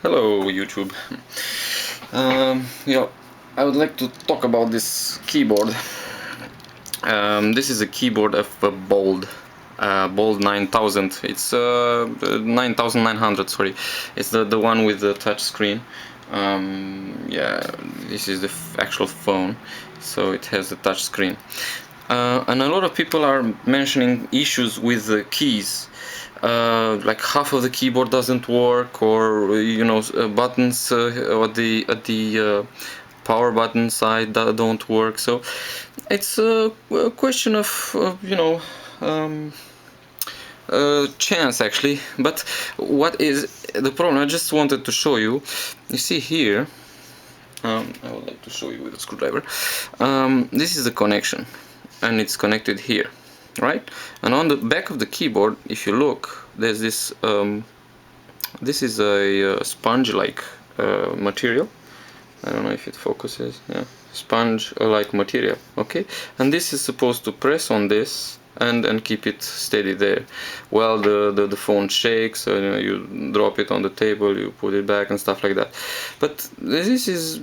Hello YouTube. Yeah, I would like to talk about this keyboard. This is a keyboard of a Bold, Bold 9000. It's 9900. Sorry, it's the one with the touch screen. Yeah, this is the actual phone, so it has the touch screen. And a lot of people are mentioning issues with the keys. Like half of the keyboard doesn't work, or buttons at the power button side that don't work. So it's a question of um, chance actually. But what is the problem? I just wanted to show you. You see here. I would like to show you with a screwdriver. This is the connection, and it's connected here, right? And on the back of the keyboard, if you look, there's this. This is a sponge-like material. I don't know if it focuses. Yeah, sponge-like material. Okay, and this is supposed to press on this and keep it steady there. Well, the phone shakes, so you drop it on the table, you put it back and stuff like that. But this is,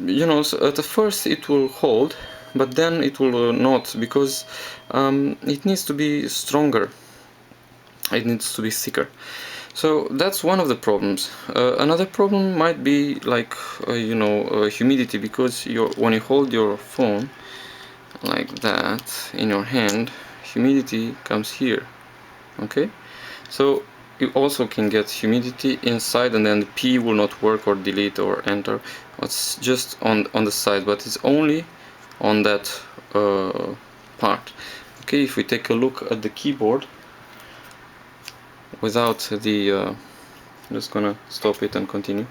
so at first it will hold, but then it will not, because it needs to be stronger. It needs to be thicker. So that's one of the problems. Another problem might be like humidity, because when you hold your phone like that in your hand, humidity comes here. Okay, so you also can get humidity inside, and then the P will not work, or delete or enter. It's just on the side, but it's only on that part. Okay, if we take a look at the keyboard without the I'm just gonna stop it and continue.